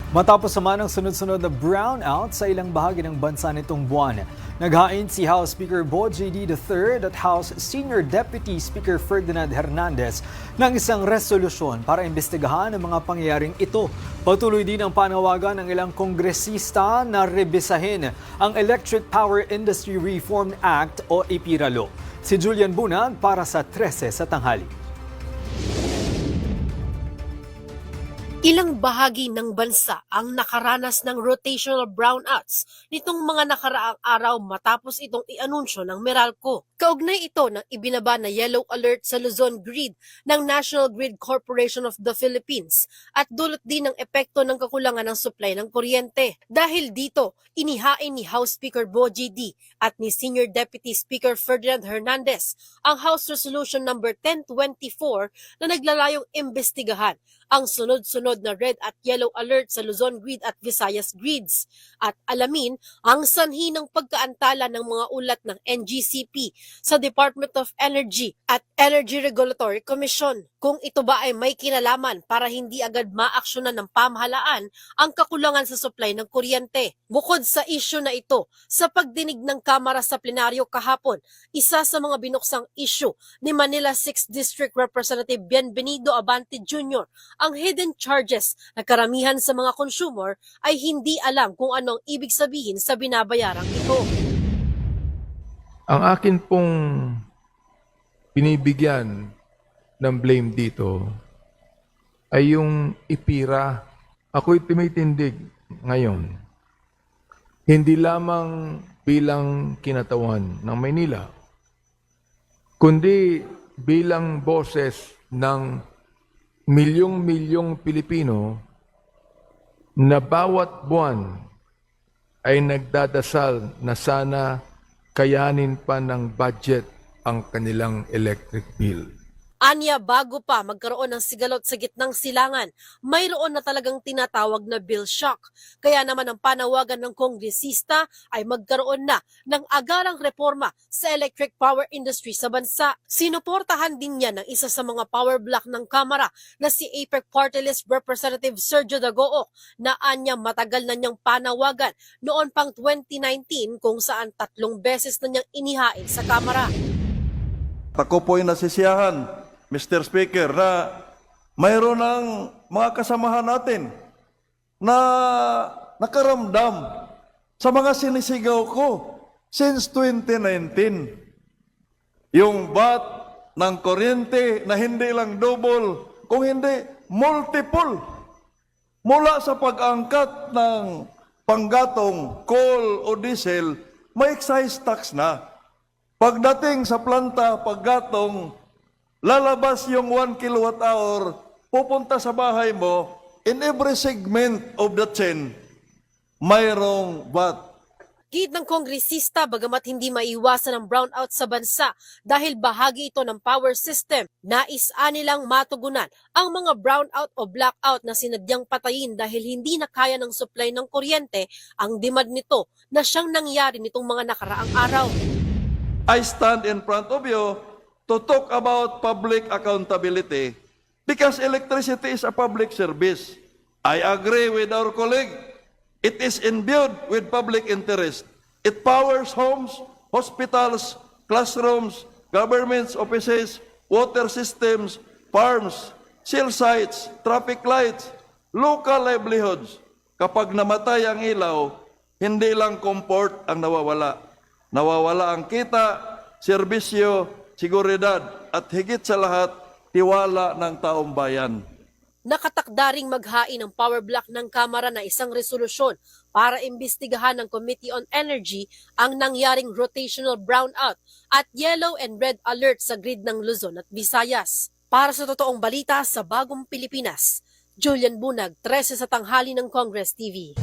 Matapos naman ang sunod-sunod na brownout sa ilang bahagi ng bansa nitong buwan, naghain si House Speaker Bo J.D. III at House Senior Deputy Speaker Ferdinand Hernandez ng isang resolusyon para imbestigahan ang mga pangyayaring ito. Patuloy din ang panawagan ng ilang kongresista na rebisahin ang Electric Power Industry Reform Act o EPIRA Law. Si Julian Bunag para sa 13 sa tanghali. Ilang bahagi ng bansa ang nakaranas ng rotational brownouts nitong mga nakaraang araw matapos itong i-anunsyo ng Meralco. Kaugnay ito ng ibinaba na yellow alert sa Luzon Grid ng National Grid Corporation of the Philippines at dulot din ng epekto ng kakulangan ng supply ng kuryente. Dahil dito, inihain ni House Speaker Bo J.D. at ni Senior Deputy Speaker Ferdinand Hernandez ang House Resolution number 1024 na naglalayong imbestigahan ang sunod-sunod na red at yellow alert sa Luzon Grid at Visayas Grids at alamin ang sanhi ng pagkaantala ng mga ulat ng NGCP sa Department of Energy at Energy Regulatory Commission. Kung ito ba ay may kinalaman para hindi agad maaksyonan ng pamahalaan ang kakulangan sa supply ng kuryente. Bukod sa issue na ito, sa pagdinig ng Kamara sa plenaryo kahapon, isa sa mga binuksang issue ni Manila 6th District Representative Bienvenido Abante Jr. ang hidden charges na karamihan sa mga consumer ay hindi alam kung anong ibig sabihin sa binabayarang ito. Ang akin pong binibigyan ng blame dito ay yung EPIRA. Ako'y tumitindig ngayon. Hindi lamang bilang kinatawan ng Maynila, kundi bilang boses ng milyong-milyong Pilipino na bawat buwan ay nagdadasal na sana kayanin pa ng budget ang kanilang electric bill. Anya, bago pa magkaroon ng sigalot sa gitnang silangan, mayroon na talagang tinatawag na bill shock. Kaya naman ang panawagan ng kongresista ay magkaroon na ng agarang reforma sa electric power industry sa bansa. Sinuportahan din niya ng isa sa mga power block ng Kamara na si APEC Party List Representative Sergio Dagoo na anya matagal na niyang panawagan noon pang 2019 kung saan 3 beses na niyang inihain sa Kamara. Ako po'y nasisiyahan, Mr. Speaker, na mayroon ng mga kasamahan natin na nakaramdam sa mga sinisigaw ko since 2019. Yung VAT ng kuryente na hindi lang double, kung hindi multiple. Mula sa pag-angkat ng panggatong coal o diesel, may excise tax na. Pagdating sa planta, paggatong, lalabas yung 1 kilowatt hour, pupunta sa bahay mo, in every segment of the chain, mayroong VAT. Gid ng kongresista bagamat hindi maiwasan ang brownout sa bansa dahil bahagi ito ng power system, nais nilang matugunan ang mga brownout o blackout na sinadyang patayin dahil hindi na kaya ng supply ng kuryente ang demand nito na siyang nangyari nitong mga nakaraang araw. I stand in front of you to talk about public accountability because electricity is a public service. I agree with our colleague. It is imbued with public interest. It powers homes, hospitals, classrooms, government offices, water systems, farms, cell sites, traffic lights, local livelihoods. Kapag namatay ang ilaw, hindi lang comfort ang nawawala. Nawawala ang kita, serbisyo, seguridad, at higit sa lahat, tiwala ng taong bayan. Nakatakdaring maghain ng power block ng Kamara na isang resolusyon para imbestigahan ng Committee on Energy ang nangyaring rotational brownout at yellow and red alert sa grid ng Luzon at Visayas. Para sa totoong balita sa Bagong Pilipinas, Julian Bunag, 13 sa tanghali ng Congress TV.